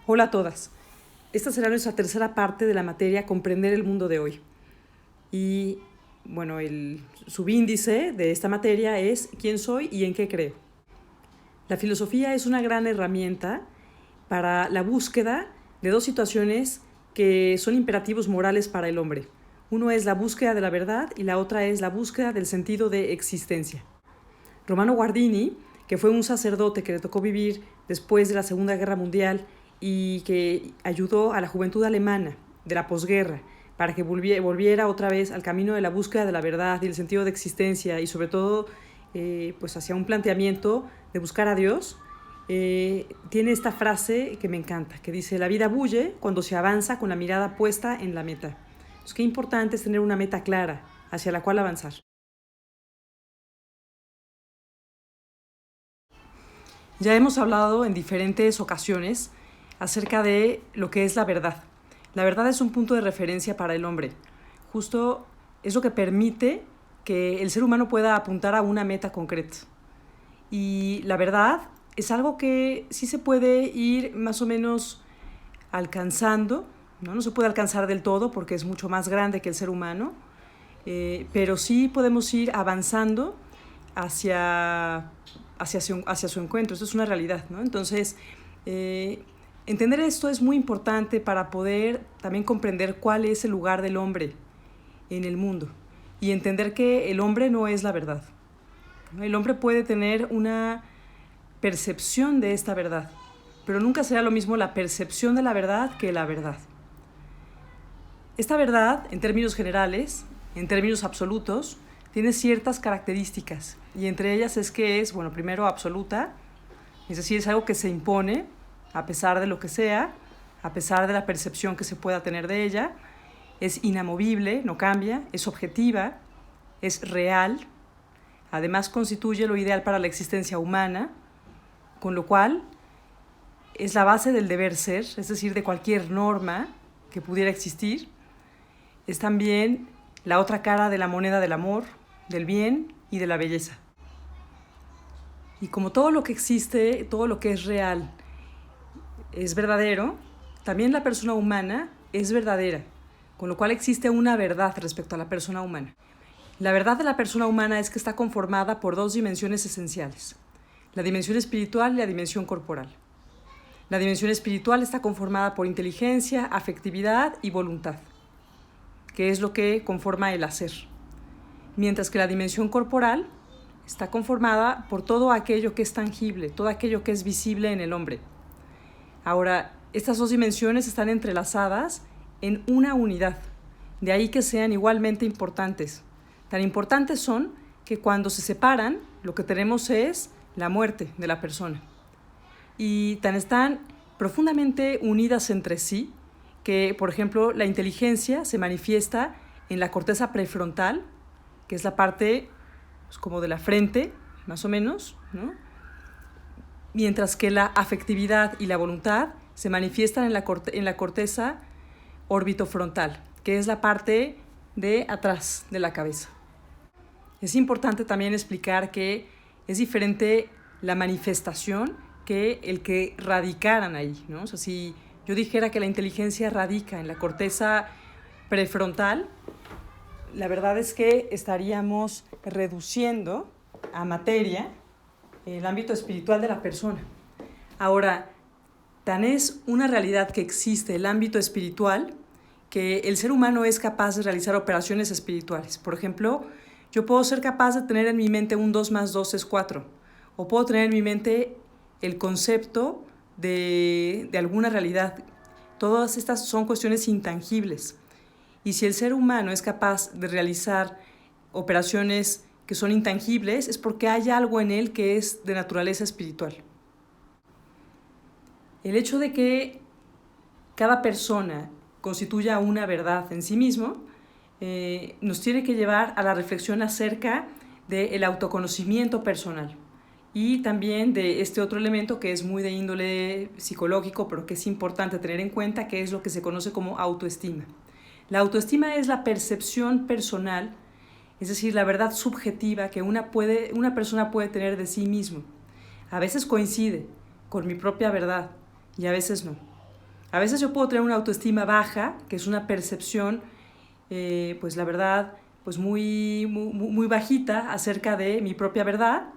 Hola a todas. Esta será nuestra tercera parte de la materia Comprender el mundo de hoy. Y bueno, el subíndice de esta materia es ¿quién soy y en qué creo? La filosofía es una gran herramienta para la búsqueda de dos situaciones que son imperativos morales para el hombre. Uno es la búsqueda de la verdad y la otra es la búsqueda del sentido de existencia. Romano Guardini, que fue un sacerdote que le tocó vivir después de la Segunda Guerra Mundial y que ayudó a la juventud alemana de la posguerra para que volviera otra vez al camino de la búsqueda de la verdad y el sentido de existencia y sobre todo pues hacia un planteamiento de buscar a Dios, tiene esta frase que me encanta, que dice: la vida bulle cuando se avanza con la mirada puesta en la meta. Entonces, qué importante es tener una meta clara hacia la cual avanzar. Ya hemos hablado en diferentes ocasiones acerca de lo que es la verdad. La verdad es un punto de referencia para el hombre. Justo es lo que permite que el ser humano pueda apuntar a una meta concreta. Y la verdad es algo que sí se puede ir más o menos alcanzando, ¿no? No se puede alcanzar del todo porque es mucho más grande que el ser humano, pero sí podemos ir avanzando hacia su encuentro. Esto es una realidad, ¿no? Entonces, entender esto es muy importante para poder también comprender cuál es el lugar del hombre en el mundo y entender que el hombre no es la verdad, ¿no? El hombre puede tener una percepción de esta verdad, pero nunca será lo mismo la percepción de la verdad que la verdad. Esta verdad, en términos generales, en términos absolutos, tiene ciertas características y entre ellas es que es, bueno, primero absoluta, es decir, es algo que se impone a pesar de lo que sea, a pesar de la percepción que se pueda tener de ella, es inamovible, no cambia, es objetiva, es real, además constituye lo ideal para la existencia humana, con lo cual es la base del deber ser, es decir, de cualquier norma que pudiera existir. Es también la otra cara de la moneda del amor, del bien y de la belleza. Y como todo lo que existe, todo lo que es real es verdadero, también la persona humana es verdadera, con lo cual existe una verdad respecto a la persona humana. La verdad de la persona humana es que está conformada por dos dimensiones esenciales: la dimensión espiritual y la dimensión corporal. La dimensión espiritual está conformada por inteligencia, afectividad y voluntad, que es lo que conforma el hacer, mientras que la dimensión corporal está conformada por todo aquello que es tangible, todo aquello que es visible en el hombre. Ahora, estas dos dimensiones están entrelazadas en una unidad, de ahí que sean igualmente importantes. Tan importantes son que cuando se separan, lo que tenemos es la muerte de la persona. Y tan están profundamente unidas entre sí que, por ejemplo, la inteligencia se manifiesta en la corteza prefrontal, que es la parte pues, como de la frente, más o menos, ¿no? Mientras que la afectividad y la voluntad se manifiestan en la corteza orbitofrontal, que es la parte de atrás de la cabeza. Es importante también explicar que es diferente la manifestación que el que radicaran ahí, ¿no? O sea, si yo dijera que la inteligencia radica en la corteza prefrontal, la verdad es que estaríamos reduciendo a materia el ámbito espiritual de la persona. Ahora, tan es una realidad que existe el ámbito espiritual que el ser humano es capaz de realizar operaciones espirituales. Por ejemplo, yo puedo ser capaz de tener en mi mente un 2 más 2 es 4, o puedo tener en mi mente el concepto de alguna realidad. Todas estas son cuestiones intangibles. Y si el ser humano es capaz de realizar operaciones que son intangibles, es porque hay algo en él que es de naturaleza espiritual. El hecho de que cada persona constituya una verdad en sí mismo nos tiene que llevar a la reflexión acerca del autoconocimiento personal y también de este otro elemento que es muy de índole psicológico, pero que es importante tener en cuenta, que es lo que se conoce como autoestima. La autoestima es la percepción personal, es decir, la verdad subjetiva que una persona puede tener de sí mismo. A veces coincide con mi propia verdad y a veces no. A veces yo puedo tener una autoestima baja, que es una percepción, pues la verdad, pues muy bajita acerca de mi propia verdad,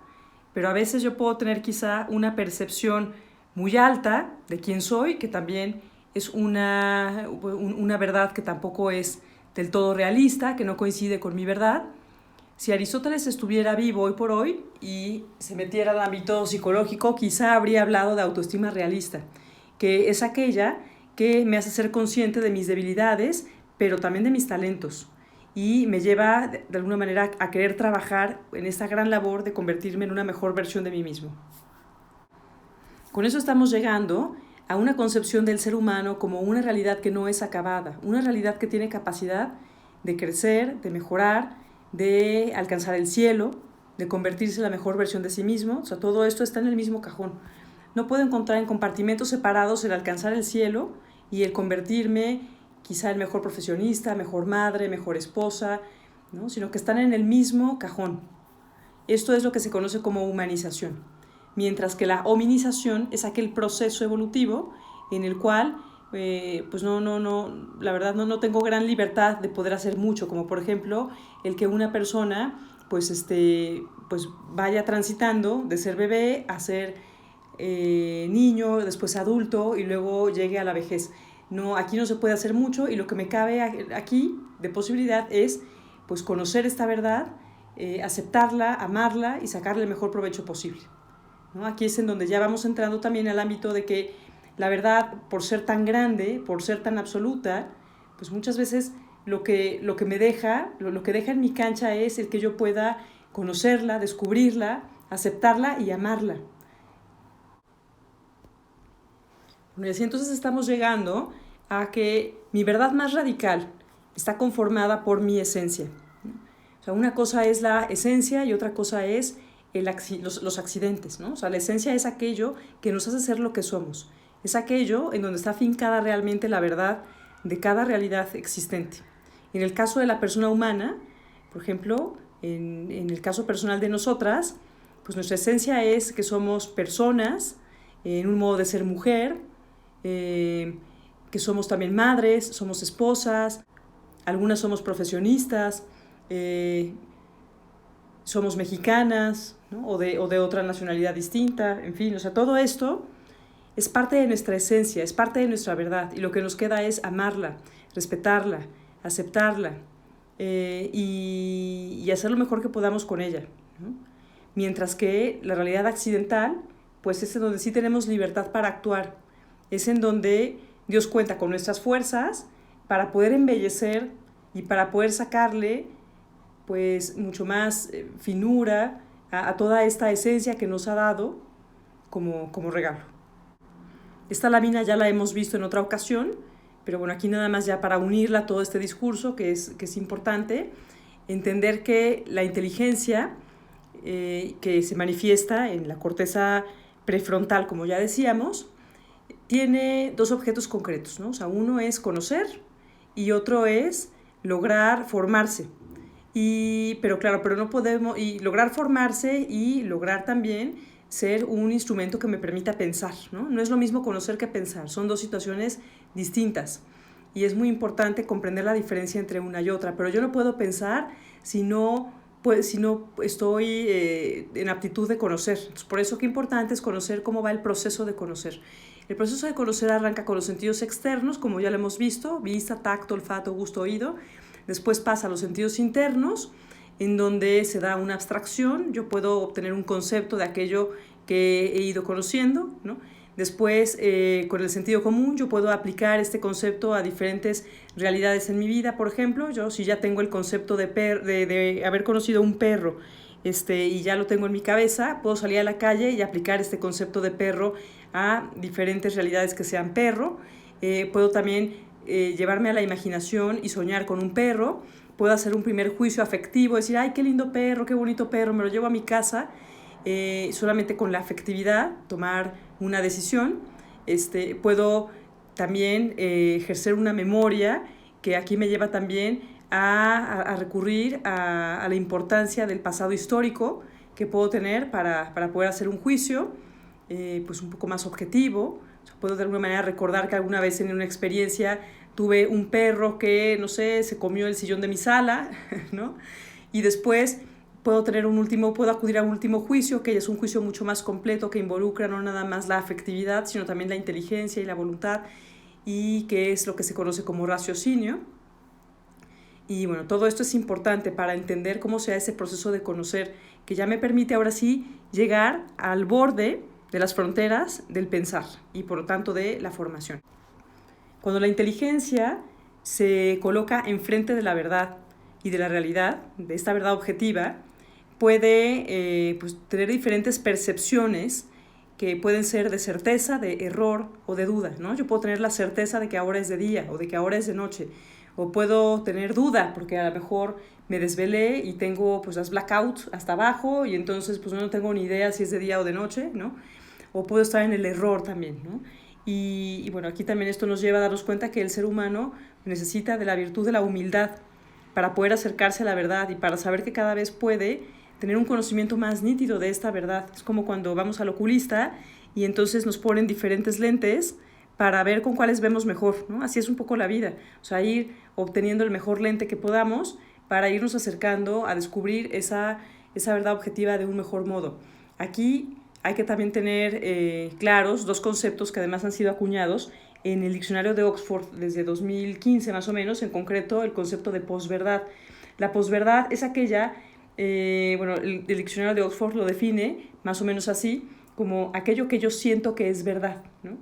pero a veces yo puedo tener quizá una percepción muy alta de quién soy, que también es una verdad que tampoco es del todo realista, que no coincide con mi verdad. Si Aristóteles estuviera vivo hoy por hoy y se metiera al ámbito psicológico, quizá habría hablado de autoestima realista, que es aquella que me hace ser consciente de mis debilidades, pero también de mis talentos, y me lleva de alguna manera a querer trabajar en esta gran labor de convertirme en una mejor versión de mí mismo. Con eso estamos llegando a una concepción del ser humano como una realidad que no es acabada, una realidad que tiene capacidad de crecer, de mejorar, de alcanzar el cielo, de convertirse en la mejor versión de sí mismo. O sea, todo esto está en el mismo cajón. No puedo encontrar en compartimentos separados el alcanzar el cielo y el convertirme quizá en mejor profesionista, mejor madre, mejor esposa, ¿no? Sino que están en el mismo cajón. Esto es lo que se conoce como humanización. Mientras que la hominización es aquel proceso evolutivo en el cual pues la verdad no tengo gran libertad de poder hacer mucho, como por ejemplo el que una persona pues vaya transitando de ser bebé a ser niño, después adulto y luego llegue a la vejez. No, aquí no se puede hacer mucho, y lo que me cabe aquí de posibilidad es pues conocer esta verdad, aceptarla, amarla y sacarle el mejor provecho posible, ¿no? Aquí es en donde ya vamos entrando también al ámbito de que la verdad, por ser tan grande, por ser tan absoluta, pues muchas veces lo que me deja, lo que deja en mi cancha es el que yo pueda conocerla, descubrirla, aceptarla y amarla. Bueno, y así entonces estamos llegando a que mi verdad más radical está conformada por mi esencia. O sea, una cosa es la esencia y otra cosa es los accidentes, ¿no? O sea, la esencia es aquello que nos hace ser lo que somos. Es aquello en donde está afincada realmente la verdad de cada realidad existente. En el caso de la persona humana, por ejemplo, en el caso personal de nosotras, pues nuestra esencia es que somos personas, en un modo de ser mujer, que somos también madres, somos esposas, algunas somos profesionistas, somos mexicanas, ¿no? o de otra nacionalidad distinta, en fin, o sea, todo esto es parte de nuestra esencia, es parte de nuestra verdad, y lo que nos queda es amarla, respetarla, aceptarla y hacer lo mejor que podamos con ella, ¿no? Mientras que la realidad accidental, pues es en donde sí tenemos libertad para actuar, es en donde Dios cuenta con nuestras fuerzas para poder embellecer y para poder sacarle pues mucho más finura a toda esta esencia que nos ha dado como regalo. Esta lámina ya la hemos visto en otra ocasión, pero bueno, aquí nada más ya para unirla a todo este discurso que es importante, entender que la inteligencia que se manifiesta en la corteza prefrontal, como ya decíamos, tiene dos objetos concretos, ¿no? O sea, uno es conocer y otro es lograr formarse. Pero no podemos, y lograr formarse y lograr también ser un instrumento que me permita pensar, ¿no? No es lo mismo conocer que pensar, son dos situaciones distintas. Y es muy importante comprender la diferencia entre una y otra, pero yo no puedo pensar si no estoy en aptitud de conocer. Entonces, por eso qué importante es conocer cómo va el proceso de conocer. El proceso de conocer arranca con los sentidos externos, como ya lo hemos visto, vista, tacto, olfato, gusto, oído. Después pasa a los sentidos internos, en donde se da una abstracción. Yo puedo obtener un concepto de aquello que he ido conociendo, ¿no? Después, con el sentido común, yo puedo aplicar este concepto a diferentes realidades en mi vida. Por ejemplo, yo si ya tengo el concepto de haber conocido un perro y ya lo tengo en mi cabeza, puedo salir a la calle y aplicar este concepto de perro a diferentes realidades que sean perro. Puedo también llevarme a la imaginación y soñar con un perro. Puedo hacer un primer juicio afectivo, decir, ay, qué lindo perro, qué bonito perro, me lo llevo a mi casa. Solamente con la afectividad tomar una decisión. Puedo también ejercer una memoria que aquí me lleva también a recurrir a la importancia del pasado histórico que puedo tener para poder hacer un juicio pues un poco más objetivo, O sea, puedo de alguna manera recordar que alguna vez en una experiencia tuve un perro que, no sé, se comió el sillón de mi sala, ¿no? Y después puedo acudir a un último juicio, que es un juicio mucho más completo, que involucra no nada más la afectividad, sino también la inteligencia y la voluntad, y que es lo que se conoce como raciocinio. Y bueno, todo esto es importante para entender cómo se da ese proceso de conocer, que ya me permite ahora sí llegar al borde de las fronteras del pensar y por lo tanto de la formación. Cuando la inteligencia se coloca enfrente de la verdad y de la realidad, de esta verdad objetiva, puede pues, tener diferentes percepciones que pueden ser de certeza, de error o de duda, ¿no? Yo puedo tener la certeza de que ahora es de día o de que ahora es de noche, o puedo tener duda porque a lo mejor me desvelé y tengo pues las blackouts hasta abajo y entonces pues no tengo ni idea si es de día o de noche, ¿no? O puedo estar en el error también, ¿no? Y bueno, aquí también esto nos lleva a darnos cuenta que el ser humano necesita de la virtud de la humildad para poder acercarse a la verdad y para saber que cada vez puede tener un conocimiento más nítido de esta verdad. Es como cuando vamos al oculista y entonces nos ponen diferentes lentes para ver con cuáles vemos mejor, ¿no? Así es un poco la vida, o sea, ir obteniendo el mejor lente que podamos para irnos acercando a descubrir esa verdad objetiva de un mejor modo. Aquí hay que también tener claros dos conceptos que además han sido acuñados en el diccionario de Oxford desde 2015 más o menos, en concreto el concepto de posverdad. La posverdad es aquella, bueno, el diccionario de Oxford lo define más o menos así, como aquello que yo siento que es verdad, ¿no?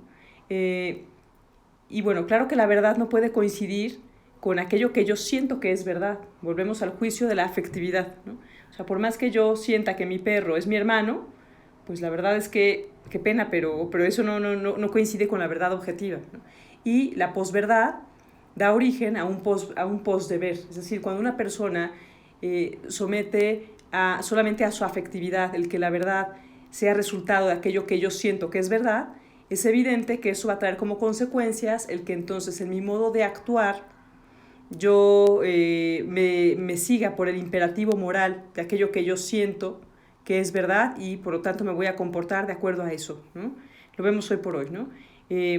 Y bueno, claro que la verdad no puede coincidir con aquello que yo siento que es verdad. Volvemos al juicio de la afectividad, ¿no? O sea, por más que yo sienta que mi perro es mi hermano, pues la verdad es que, qué pena, pero eso no coincide con la verdad objetiva, ¿no? Y la posverdad da origen a un posdeber, es decir, cuando una persona somete solamente a su afectividad el que la verdad sea resultado de aquello que yo siento que es verdad, es evidente que eso va a traer como consecuencias el que entonces en mi modo de actuar yo me siga por el imperativo moral de aquello que yo siento que es verdad y por lo tanto me voy a comportar de acuerdo a eso, ¿no? Lo vemos hoy por hoy, ¿no?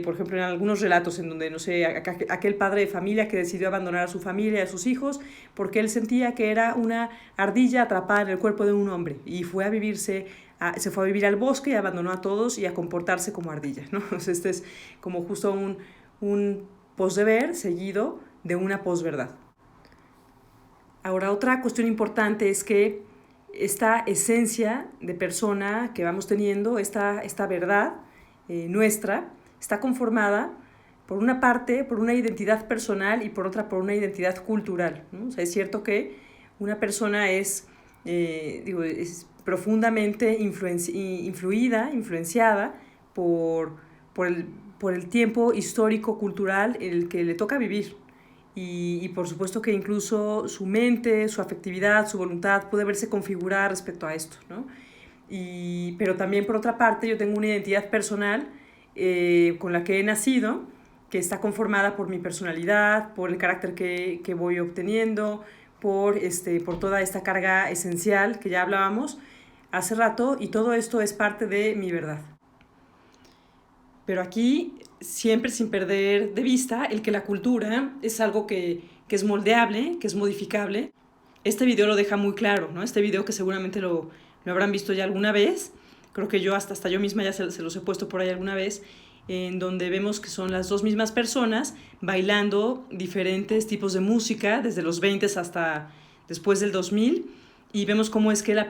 Por ejemplo, en algunos relatos en donde, no sé, aquel padre de familia que decidió abandonar a su familia y a sus hijos porque él sentía que era una ardilla atrapada en el cuerpo de un hombre y se fue a vivir al bosque y abandonó a todos y a comportarse como ardilla, ¿no? Entonces, este es como justo un posdeber seguido de una posverdad. Ahora, otra cuestión importante es que esta esencia de persona que vamos teniendo, esta verdad nuestra, está conformada por una parte por una identidad personal y por otra por una identidad cultural, ¿no? O sea, es cierto que una persona es profundamente influenciada por el tiempo histórico, cultural en el que le toca vivir. Y por supuesto que incluso su mente, su afectividad, su voluntad puede verse configurada respecto a esto, ¿no? Pero también por otra parte yo tengo una identidad personal con la que he nacido, que está conformada por mi personalidad, por el carácter que voy obteniendo, por toda esta carga esencial que ya hablábamos hace rato, y todo esto es parte de mi verdad. Pero aquí, siempre sin perder de vista el que la cultura es algo que es moldeable, que es modificable. Este video lo deja muy claro, ¿no? Este video que seguramente lo habrán visto ya alguna vez, creo que yo hasta yo misma ya se los he puesto por ahí alguna vez, en donde vemos que son las dos mismas personas bailando diferentes tipos de música desde los 20 hasta después del 2000, y vemos cómo es que la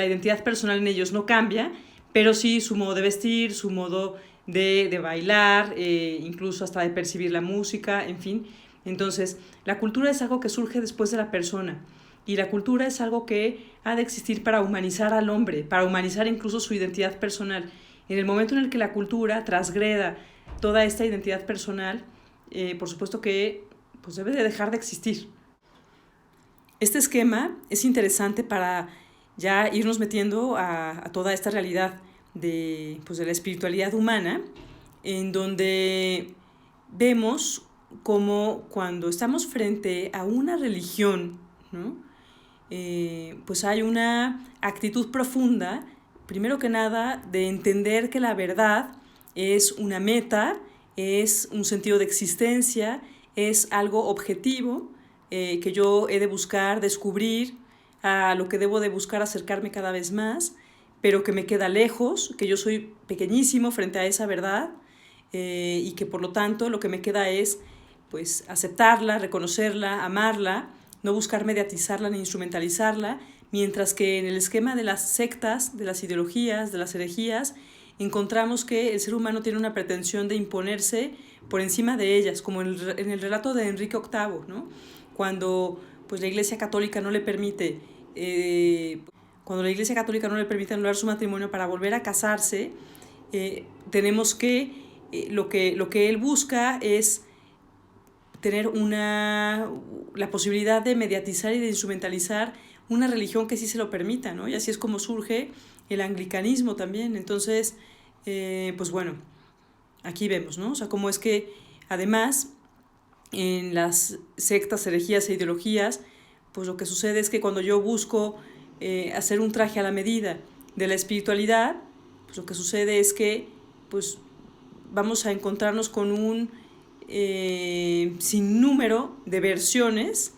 identidad personal en ellos no cambia, pero sí su modo de vestir, su modo de bailar, incluso hasta de percibir la música, en fin. Entonces, la cultura es algo que surge después de la persona, y la cultura es algo que ha de existir para humanizar al hombre, para humanizar incluso su identidad personal. En el momento en el que la cultura transgreda toda esta identidad personal, por supuesto que pues debe de dejar de existir. Este esquema es interesante para ya irnos metiendo a toda esta realidad de la espiritualidad humana, en donde vemos como cuando estamos frente a una religión, ¿no? Pues hay una actitud profunda, primero que nada, de entender que la verdad es una meta, es un sentido de existencia, es algo objetivo que yo he de buscar, descubrir, a lo que debo de buscar acercarme cada vez más, pero que me queda lejos, que yo soy pequeñísimo frente a esa verdad y que por lo tanto lo que me queda es pues aceptarla, reconocerla, amarla, no buscar mediatizarla ni instrumentalizarla, mientras que en el esquema de las sectas, de las ideologías, de las herejías, encontramos que el ser humano tiene una pretensión de imponerse por encima de ellas, como en el relato de Enrique VIII, ¿no? Cuando pues, la Iglesia Católica no le permite anular su matrimonio para volver a casarse, tenemos que lo que él busca es tener la posibilidad de mediatizar y de instrumentalizar una religión que sí se lo permita, ¿no? Y así es como surge el anglicanismo también. Entonces, pues bueno, aquí vemos, ¿no? O sea, cómo es que además en las sectas, herejías e ideologías, pues lo que sucede es que cuando yo busco hacer un traje a la medida de la espiritualidad, pues lo que sucede es que pues vamos a encontrarnos con un sinnúmero de versiones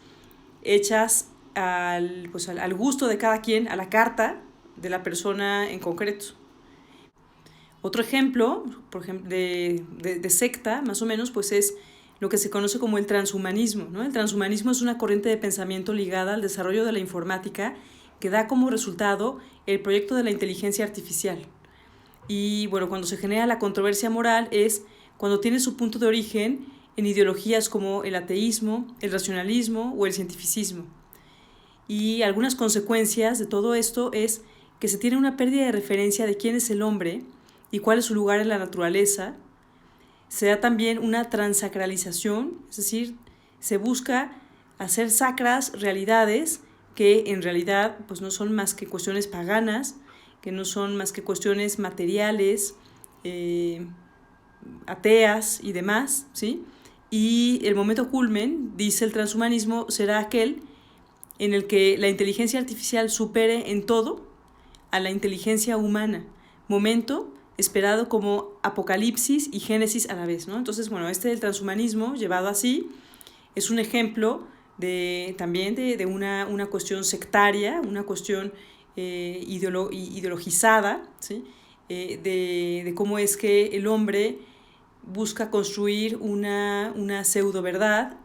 hechas al gusto de cada quien, a la carta de la persona en concreto. Otro ejemplo, por ejemplo, de secta, más o menos, pues es lo que se conoce como el transhumanismo, ¿no? El transhumanismo es una corriente de pensamiento ligada al desarrollo de la informática que da como resultado el proyecto de la inteligencia artificial. Y bueno, cuando se genera la controversia moral es cuando tiene su punto de origen en ideologías como el ateísmo, el racionalismo o el cientificismo. Y algunas consecuencias de todo esto es que se tiene una pérdida de referencia de quién es el hombre y cuál es su lugar en la naturaleza. Se da también una transacralización, es decir, se busca hacer sacras realidades que en realidad pues, no son más que cuestiones paganas, que no son más que cuestiones materiales, ateas y demás, ¿sí? Y el momento culmen, dice el transhumanismo, será aquel en el que la inteligencia artificial supere en todo a la inteligencia humana, momento esperado como apocalipsis y génesis a la vez, ¿no? Entonces, bueno, del transhumanismo llevado así es un ejemplo también de una cuestión sectaria, una cuestión ideologizada, ¿sí? De cómo es que el hombre busca construir una pseudo-verdad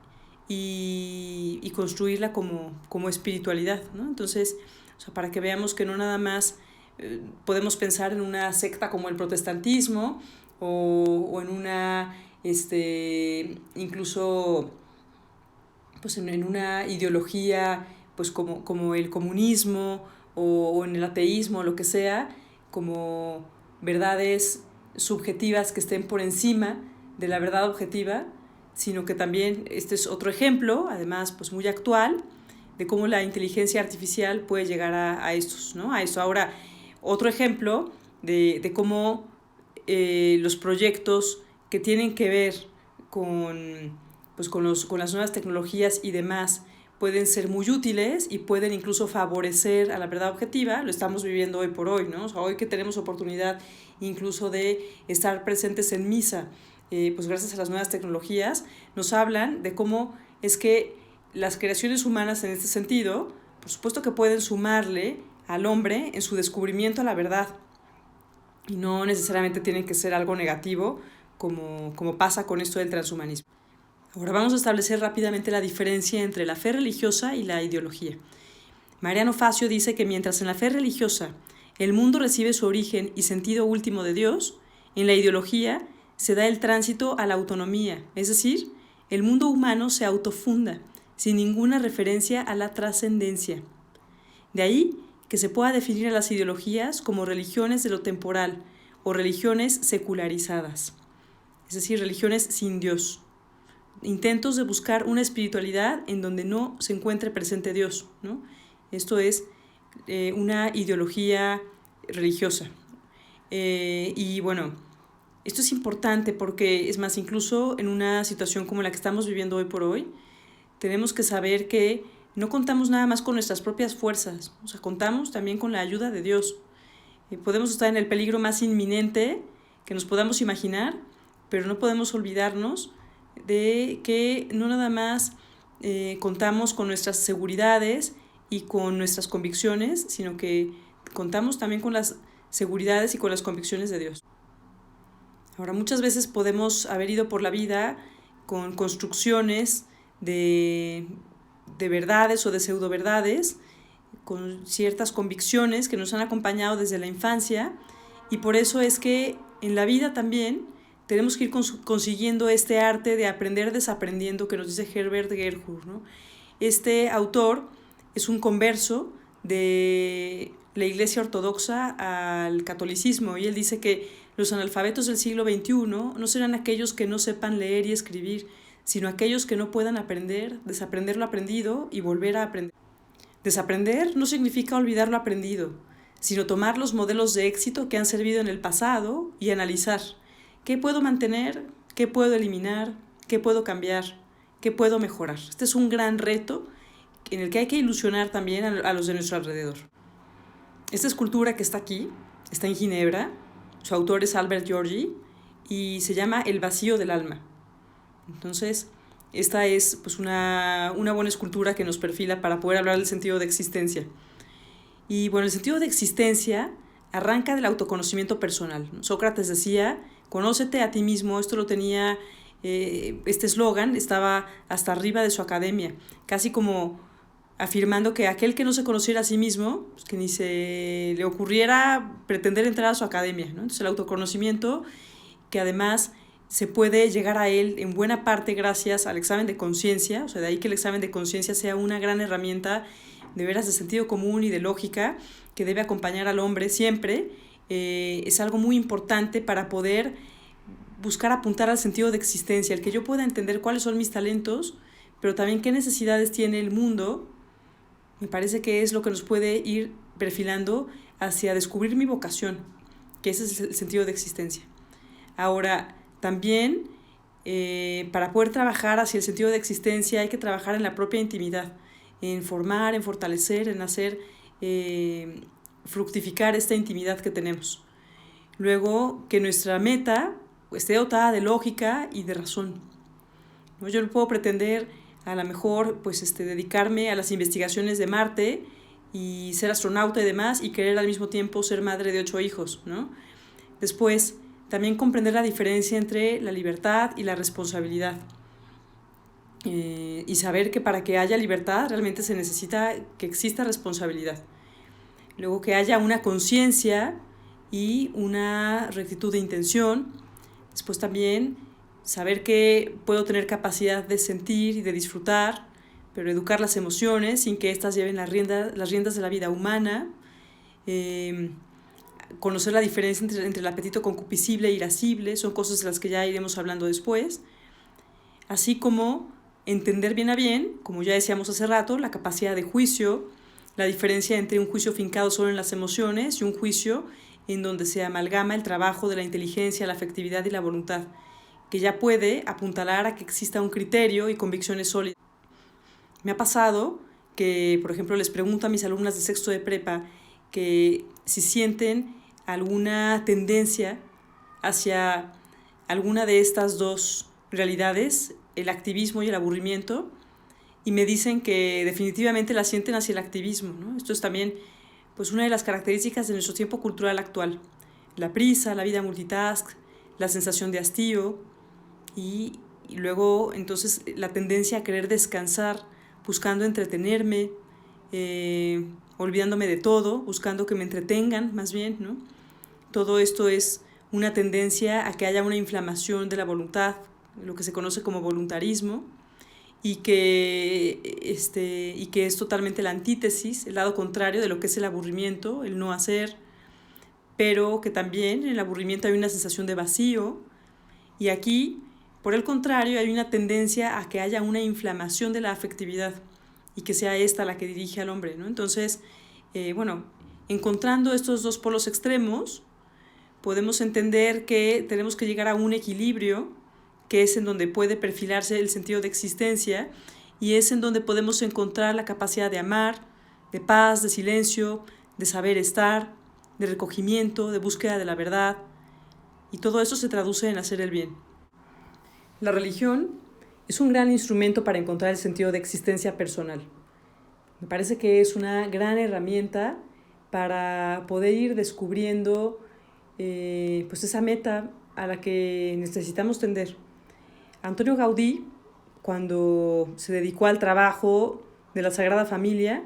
y construirla como espiritualidad, ¿no? Entonces, o sea, para que veamos que no nada más podemos pensar en una secta como el protestantismo o en una, incluso pues en una ideología pues como el comunismo o en el ateísmo o lo que sea, como verdades subjetivas que estén por encima de la verdad objetiva, sino que también este es otro ejemplo, además pues muy actual, de cómo la inteligencia artificial puede llegar a estos, ¿no? A eso. Ahora, otro ejemplo de cómo los proyectos que tienen que ver con las nuevas tecnologías y demás pueden ser muy útiles y pueden incluso favorecer a la verdad objetiva, lo estamos viviendo hoy por hoy, ¿no? O sea, hoy que tenemos oportunidad incluso de estar presentes en misa, pues gracias a las nuevas tecnologías, nos hablan de cómo es que las creaciones humanas en este sentido, por supuesto que pueden sumarle al hombre en su descubrimiento a la verdad y no necesariamente tienen que ser algo negativo como pasa con esto del transhumanismo. Ahora vamos a establecer rápidamente la diferencia entre la fe religiosa y la ideología. Mariano Facio dice que mientras en la fe religiosa el mundo recibe su origen y sentido último de Dios, en la ideología se da el tránsito a la autonomía, es decir, el mundo humano se autofunda, sin ninguna referencia a la trascendencia. De ahí que se pueda definir a las ideologías como religiones de lo temporal o religiones secularizadas, es decir, religiones sin Dios. Intentos de buscar una espiritualidad en donde no se encuentre presente Dios, ¿no? Esto es una ideología religiosa. Y bueno, esto es importante porque, es más, incluso en una situación como la que estamos viviendo hoy por hoy, tenemos que saber que no contamos nada más con nuestras propias fuerzas, o sea, contamos también con la ayuda de Dios. Podemos estar en el peligro más inminente que nos podamos imaginar, pero no podemos olvidarnos de que no nada más contamos con nuestras seguridades y con nuestras convicciones, sino que contamos también con las seguridades y con las convicciones de Dios. Ahora, muchas veces podemos haber ido por la vida con construcciones de verdades o de pseudo verdades, con ciertas convicciones que nos han acompañado desde la infancia, y por eso es que en la vida también tenemos que ir consiguiendo este arte de aprender desaprendiendo que nos dice Herbert Gerhard, ¿no? Este autor es un converso de la Iglesia Ortodoxa al catolicismo, y él dice que los analfabetos del siglo XXI no serán aquellos que no sepan leer y escribir, sino aquellos que no puedan aprender, desaprender lo aprendido y volver a aprender. Desaprender no significa olvidar lo aprendido, sino tomar los modelos de éxito que han servido en el pasado y analizar qué puedo mantener, qué puedo eliminar, qué puedo cambiar, qué puedo mejorar. Este es un gran reto en el que hay que ilusionar también a los de nuestro alrededor. Esta escultura que está aquí, está en Ginebra, su autor es Albert Giorgi y se llama El vacío del alma. Entonces, esta es pues una buena escultura que nos perfila para poder hablar del sentido de existencia. Y bueno, el sentido de existencia arranca del autoconocimiento personal. Sócrates decía, conócete a ti mismo. Esto lo tenía, este eslogan estaba hasta arriba de su academia, casi como afirmando que aquel que no se conociera a sí mismo, pues que ni se le ocurriera pretender entrar a su academia, ¿no? Entonces el autoconocimiento, que además se puede llegar a él en buena parte gracias al examen de conciencia, o sea, de ahí que el examen de conciencia sea una gran herramienta de veras de sentido común y de lógica que debe acompañar al hombre siempre, es algo muy importante para poder buscar apuntar al sentido de existencia, el que yo pueda entender cuáles son mis talentos, pero también qué necesidades tiene el mundo. Me parece que es lo que nos puede ir perfilando hacia descubrir mi vocación, que ese es el sentido de existencia. Ahora, también para poder trabajar hacia el sentido de existencia hay que trabajar en la propia intimidad, en formar, en fortalecer, en hacer fructificar esta intimidad que tenemos. Luego, que nuestra meta esté dotada de lógica y de razón. ¿No? Yo no puedo pretender a lo mejor dedicarme a las investigaciones de Marte y ser astronauta y demás y querer al mismo tiempo ser madre de 8 hijos, ¿no? Después, también comprender la diferencia entre la libertad y la responsabilidad. Y saber que para que haya libertad realmente se necesita que exista responsabilidad. Luego, que haya una conciencia y una rectitud de intención. Después también saber que puedo tener capacidad de sentir y de disfrutar, pero educar las emociones sin que éstas lleven las riendas de la vida humana. Conocer la diferencia entre el apetito concupiscible e irascible, son cosas de las que ya iremos hablando después. Así como entender bien a bien, como ya decíamos hace rato, la capacidad de juicio, la diferencia entre un juicio fincado solo en las emociones y un juicio en donde se amalgama el trabajo de la inteligencia, la afectividad y la voluntad, que ya puede apuntalar a que exista un criterio y convicciones sólidas. Me ha pasado que, por ejemplo, les pregunto a mis alumnas de sexto de prepa que si sienten alguna tendencia hacia alguna de estas dos realidades, el activismo y el aburrimiento, y me dicen que definitivamente la sienten hacia el activismo, ¿no? Esto es también una de las características de nuestro tiempo cultural actual. La prisa, la vida multitask, la sensación de hastío y luego entonces la tendencia a querer descansar, buscando entretenerme, olvidándome de todo, buscando que me entretengan más bien, ¿no? Todo esto es una tendencia a que haya una inflamación de la voluntad, lo que se conoce como voluntarismo, y que es totalmente la antítesis, el lado contrario de lo que es el aburrimiento, el no hacer, pero que también en el aburrimiento hay una sensación de vacío, y aquí, por el contrario, hay una tendencia a que haya una inflamación de la afectividad, y que sea esta la que dirige al hombre, ¿no? Entonces, encontrando estos dos polos extremos, podemos entender que tenemos que llegar a un equilibrio, que es en donde puede perfilarse el sentido de existencia y es en donde podemos encontrar la capacidad de amar, de paz, de silencio, de saber estar, de recogimiento, de búsqueda de la verdad, y todo eso se traduce en hacer el bien. La religión es un gran instrumento para encontrar el sentido de existencia personal. Me parece que es una gran herramienta para poder ir descubriendo pues esa meta a la que necesitamos tender. Antonio Gaudí, cuando se dedicó al trabajo de la Sagrada Familia,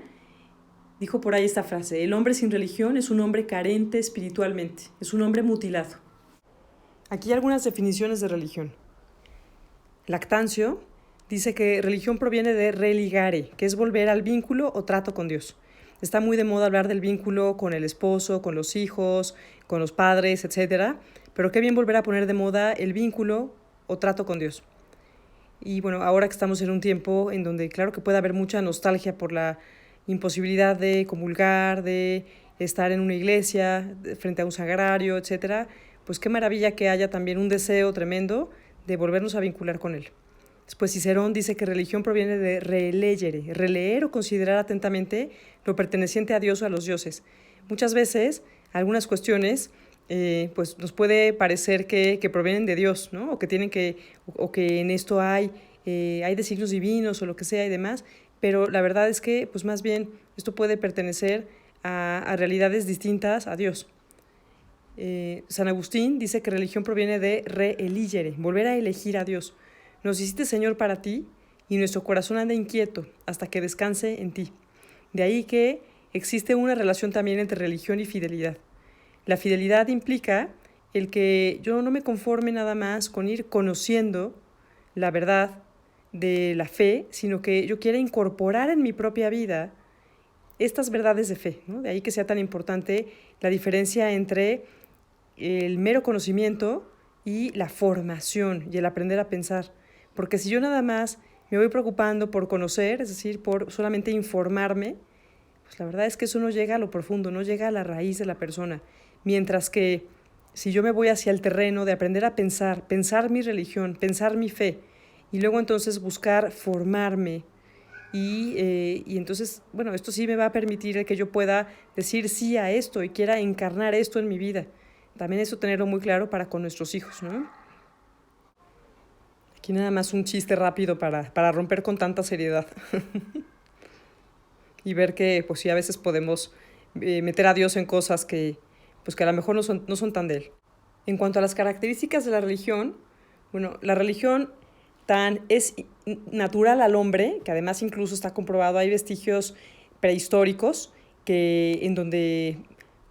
dijo por ahí esta frase: el hombre sin religión es un hombre carente espiritualmente, es un hombre mutilado. Aquí hay algunas definiciones de religión. Lactancio dice que religión proviene de religare, que es volver al vínculo o trato con Dios. Está muy de moda hablar del vínculo con el esposo, con los hijos, con los padres, etc. Pero qué bien volver a poner de moda el vínculo o trato con Dios. Y bueno, ahora que estamos en un tiempo en donde claro que puede haber mucha nostalgia por la imposibilidad de comulgar, de estar en una iglesia, frente a un sagrario, etc., pues qué maravilla que haya también un deseo tremendo de volvernos a vincular con él. Después Cicerón dice que religión proviene de relegere, releer o considerar atentamente lo perteneciente a Dios o a los dioses. Muchas veces algunas cuestiones pues nos puede parecer que provienen de Dios, ¿no? O que en esto hay designios divinos o lo que sea y demás, pero la verdad es que pues más bien esto puede pertenecer a realidades distintas a Dios. San Agustín dice que religión proviene de reeligere, volver a elegir a Dios. Nos hiciste Señor para ti y nuestro corazón anda inquieto hasta que descanse en ti. De ahí que existe una relación también entre religión y fidelidad. La fidelidad implica el que yo no me conforme nada más con ir conociendo la verdad de la fe, sino que yo quiera incorporar en mi propia vida estas verdades de fe, ¿no? De ahí que sea tan importante la diferencia entre el mero conocimiento y la formación y el aprender a pensar. Porque si yo nada más me voy preocupando por conocer, es decir, por solamente informarme, pues la verdad es que eso no llega a lo profundo, no llega a la raíz de la persona. Mientras que si yo me voy hacia el terreno de aprender a pensar, pensar mi religión, pensar mi fe, y luego entonces buscar formarme, y entonces, bueno, esto sí me va a permitir que yo pueda decir sí a esto y quiera encarnar esto en mi vida. También eso tenerlo muy claro para con nuestros hijos, ¿no? Aquí nada más un chiste rápido para romper con tanta seriedad y ver que pues sí a veces podemos meter a Dios en cosas pues que a lo mejor no son tan de él. En cuanto a las características de la religión, bueno, la religión tan es natural al hombre, que además incluso está comprobado, hay vestigios prehistóricos en donde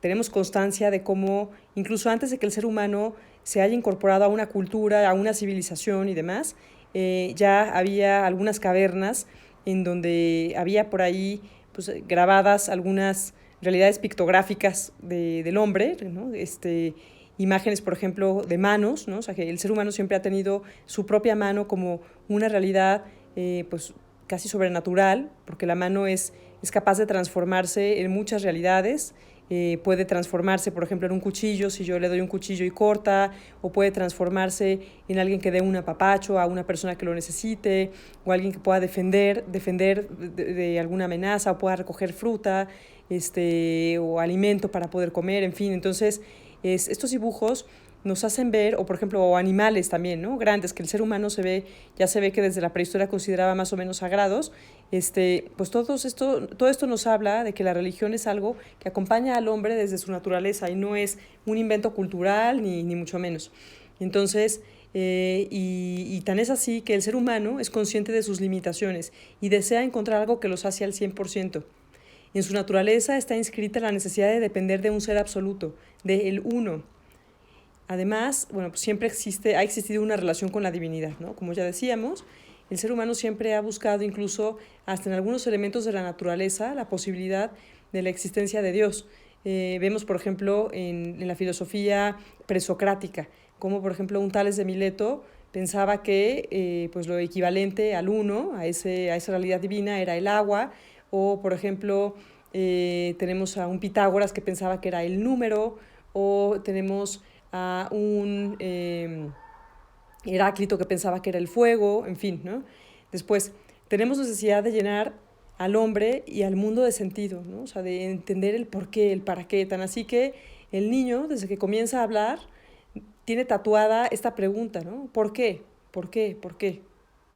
tenemos constancia de cómo, incluso antes de que el ser humano se haya incorporado a una cultura, a una civilización y demás, ya había algunas cavernas en donde había por ahí pues, grabadas algunas realidades pictográficas del hombre, ¿no? Imágenes, por ejemplo, de manos, ¿no? O sea, que el ser humano siempre ha tenido su propia mano como una realidad pues casi sobrenatural, porque la mano es capaz de transformarse en muchas realidades. Puede transformarse, por ejemplo, en un cuchillo, si yo le doy un cuchillo y corta, o puede transformarse en alguien que dé un apapacho a una persona que lo necesite, o alguien que pueda defender de alguna amenaza, o pueda recoger fruta, o alimento para poder comer, en fin. Entonces, estos dibujos nos hacen ver, o por ejemplo, o animales también, ¿no? Grandes, que el ser humano ya se ve que desde la prehistoria consideraba más o menos sagrados, pues todo esto nos habla de que la religión es algo que acompaña al hombre desde su naturaleza y no es un invento cultural ni mucho menos. Entonces, y tan es así que el ser humano es consciente de sus limitaciones y desea encontrar algo que lo sacie al 100%. En su naturaleza está inscrita la necesidad de depender de un ser absoluto, de el uno. Además, bueno, pues siempre ha existido una relación con la divinidad, ¿no? Como ya decíamos, el ser humano siempre ha buscado, incluso hasta en algunos elementos de la naturaleza, la posibilidad de la existencia de Dios. Vemos, por ejemplo, en la filosofía presocrática, como por ejemplo un Tales de Mileto pensaba que pues lo equivalente al uno, a esa realidad divina, era el agua, o por ejemplo tenemos a un Pitágoras que pensaba que era el número, o tenemos a un Heráclito que pensaba que era el fuego, en fin, ¿no? Después, tenemos necesidad de llenar al hombre y al mundo de sentido, ¿no? O sea, de entender el por qué, el para qué, tan así que el niño, desde que comienza a hablar, tiene tatuada esta pregunta, ¿no? ¿Por qué? ¿Por qué? ¿Por qué?